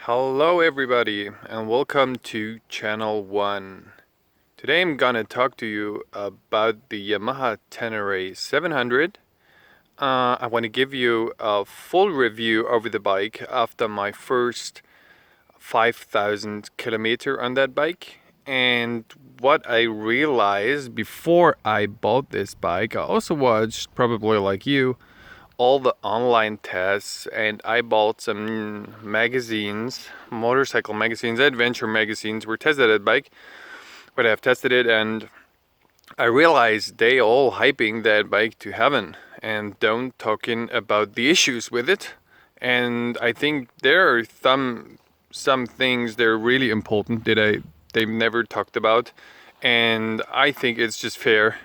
Hello everybody and welcome to channel 1. Today I'm gonna talk to you about the Yamaha Tenere 700. I want to give you a full review over the bike after my first 5,000 kilometer on that bike, and what I realized before I bought this bike. I also watched, probably like you, all the online tests, and I bought some magazines, motorcycle magazines, adventure magazines were tested that bike, but I've tested it and I realized they all hyping that bike to heaven and don't talking about the issues with it. And I think there are some things that are really important that they've never talked about, and I think it's just fair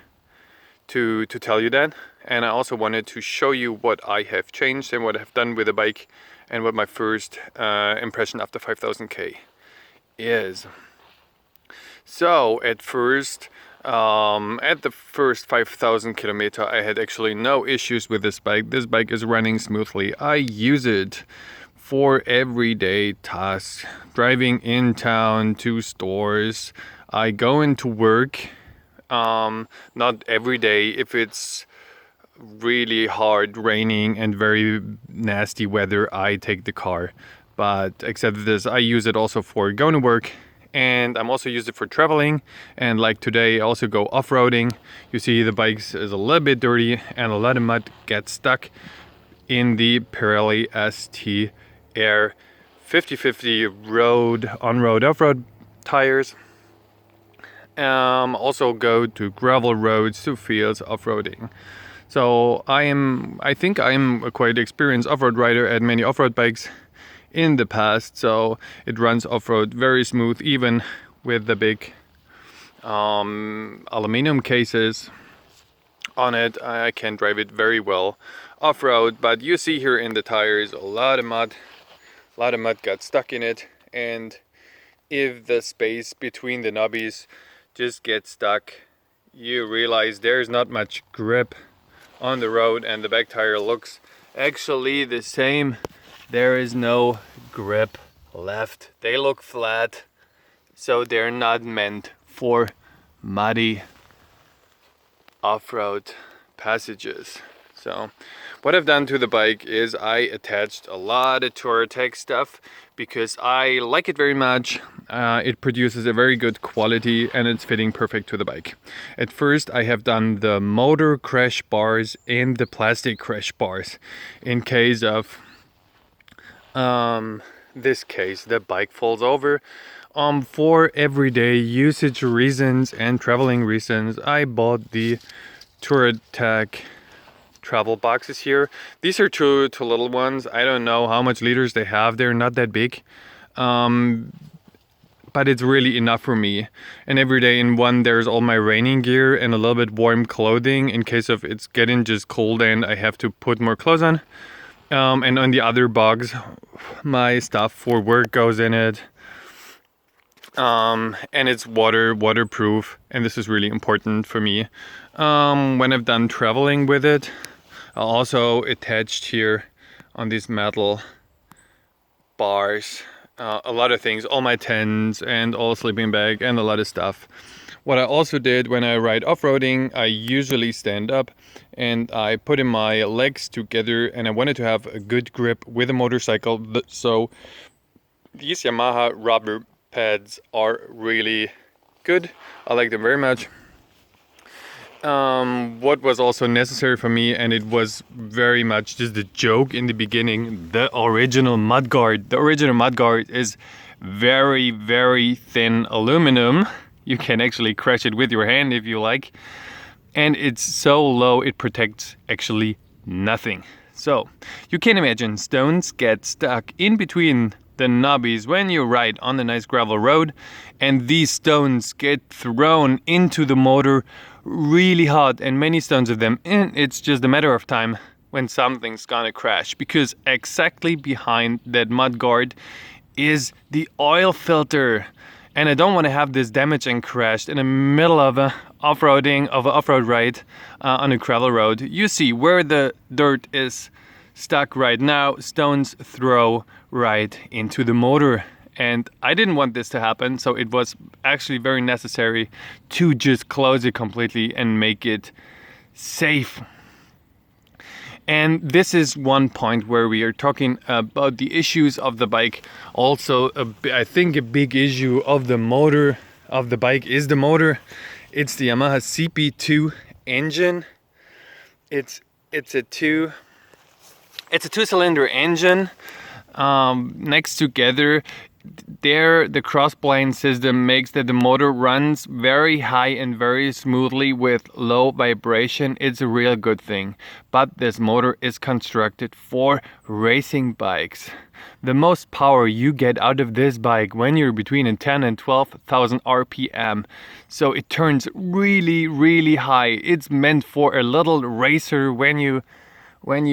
to tell you that. And I also wanted to show you what I have changed and what I've done with the bike and what my first impression after 5,000k is. So at the first 5,000 kilometer I had actually no issues with this bike. This bike is running smoothly. I use it for everyday tasks, driving in town to stores. I go into work, not every day. If it's really hard raining and very nasty weather, I take the car, but except this, I use it also for going to work, and I'm also use it for traveling. And like today I also go off-roading. You see the bike is a little bit dirty and a lot of mud gets stuck in the Pirelli ST Air 50/50 road, on-road, off-road tires. Also go to gravel roads, to fields, off-roading. So I think I'm a quite experienced off-road rider at many off-road bikes in the past, so it runs off-road very smooth, even with the big aluminum cases on it. I can drive it very well off-road, but you see here in the tires a lot of mud got stuck in it, and if the space between the knobbies just gets stuck, you realize there's not much grip on the road, and the back tire looks actually the same. There is no grip left. They look flat, so they're not meant for muddy off-road passages. So what I've done to the bike is I attached a lot of Touratech stuff because I like it very much. It produces a very good quality and it's fitting perfect to the bike. At first I have done the motor crash bars and the plastic crash bars in case of this case the bike falls over. For everyday usage reasons and traveling reasons, I bought the Touratech travel boxes here. These are two little ones. I don't know how much liters they have. They're not that big, but it's really enough for me. And every day in one there's all my raining gear and a little bit warm clothing in case of it's getting just cold and I have to put more clothes on. And on the other box my stuff for work goes in it. And it's waterproof, and this is really important for me. When I've done traveling with it, I also attached here on these metal bars a lot of things, all my tents and all sleeping bag and a lot of stuff. What I also did when I ride off-roading, I usually stand up and I put in my legs together, and I wanted to have a good grip with a motorcycle. So these Yamaha rubber pads are really good. I like them very much. What was also necessary for me, and it was very much just a joke in the beginning, the original mudguard. The original mudguard is very, very thin aluminum. You can actually crush it with your hand if you like. And it's so low, it protects actually nothing. So you can imagine stones get stuck in between the knobbies when you ride on the nice gravel road, and these stones get thrown into the motor really hard, and many stones of them, and it's just a matter of time when something's gonna crash, because exactly behind that mudguard is the oil filter, and I don't want to have this damaged and crashed in the middle of a off-road ride on a gravel road. You see where the dirt is stuck right now, stones throw right into the motor. And I didn't want this to happen, so it was actually very necessary to just close it completely and make it safe. And this is one point where we are talking about the issues of the bike. Also, I think a big issue of the motor of the bike is the motor. It's the Yamaha CP2 engine. It's a two-cylinder engine. Next together, the crossplane system makes that the motor runs very high and very smoothly with low vibration. It's a real good thing. But this motor is constructed for racing bikes. The most power you get out of this bike when you're between 10 and 12,000 RPM. So it turns really, really high. It's meant for a little racer when you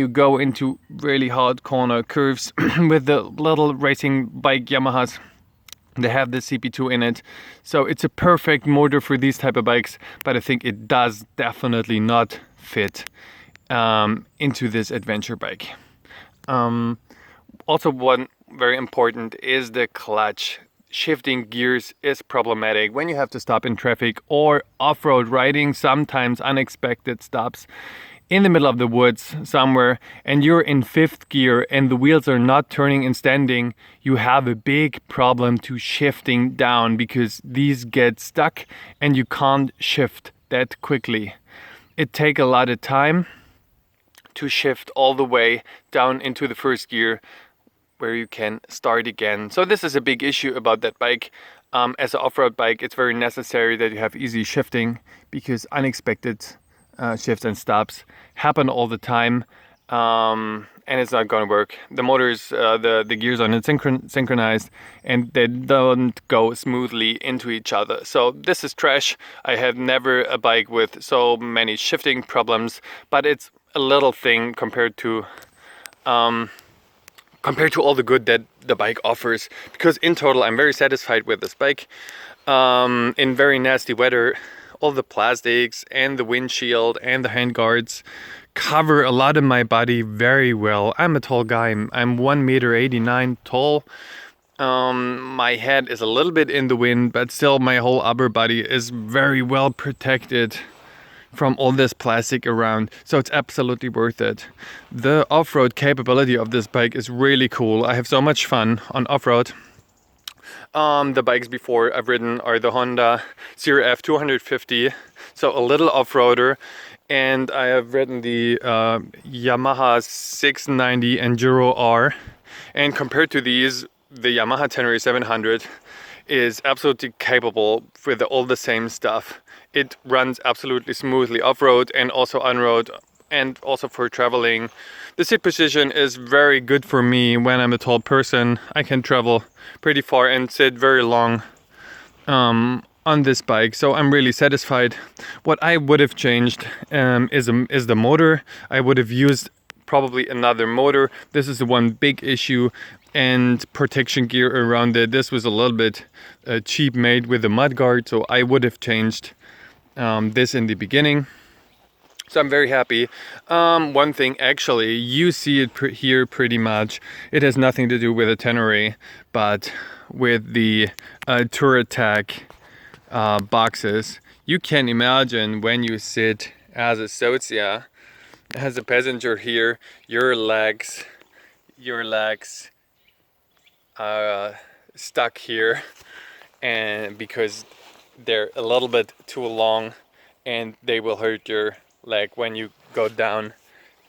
go into really hard corner curves with the little racing bike Yamahas. They have the CP2 in it, so it's a perfect motor for these type of bikes, but I think it does definitely not fit into this adventure bike. Also, one very important is the clutch. Shifting gears is problematic when you have to stop in traffic or off-road riding, sometimes unexpected stops in the middle of the woods somewhere, and you're in 5th gear and the wheels are not turning and standing. You have a big problem to shifting down because these get stuck and you can't shift that quickly. It takes a lot of time to shift all the way down into the 1st gear where you can start again. So this is a big issue about that bike. As an off-road bike, it's very necessary that you have easy shifting because unexpected shifts and stops happen all the time, and it's not going to work. The motors, the gears on it synchronized, and they don't go smoothly into each other. So this is trash. I have never a bike with so many shifting problems, but it's a little thing compared to all the good that the bike offers. Because in total, I'm very satisfied with this bike. In very nasty weather, all the plastics and the windshield and the handguards cover a lot of my body very well. I'm a tall guy. I'm 1.89 m tall. My head is a little bit in the wind, but still my whole upper body is very well protected from all this plastic around, so it's absolutely worth it. The off-road capability of this bike is really cool. I have so much fun on off-road. The bikes before I've ridden are the Honda CRF 250, so a little off-roader, and I have ridden the Yamaha 690 Enduro R, and compared to these, the Yamaha Tenere 700 is absolutely capable with all the same stuff. It runs absolutely smoothly off-road and also on-road, and also for traveling. The seat position is very good for me when I'm a tall person. I can travel pretty far and sit very long on this bike, so I'm really satisfied. What I would have changed is the motor. I would have used probably another motor. This is the one big issue, and protection gear around it. This was a little bit cheap made with the mudguard, so I would have changed this in the beginning. So I'm very happy. One thing, actually, you see it here pretty much. It has nothing to do with the Tenere, but with the Tour Attack boxes. You can imagine when you sit as a socia, as a passenger here, your legs are stuck here, and because they're a little bit too long, and they will hurt your leg when you go down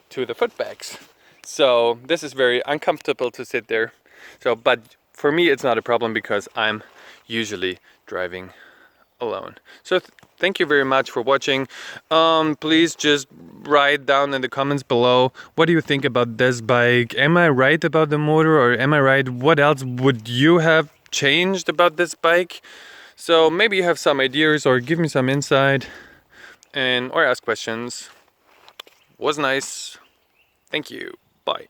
to the footbags. So this is very uncomfortable to sit there. So, but for me it's not a problem because I'm usually driving alone. So thank you very much for watching. Please just write down in the comments below, what do you think about this bike? Am I right about the motor, or am I right? What else would you have changed about this bike? So maybe you have some ideas, or give me some insight, and or ask questions. Was nice. Thank you. Bye.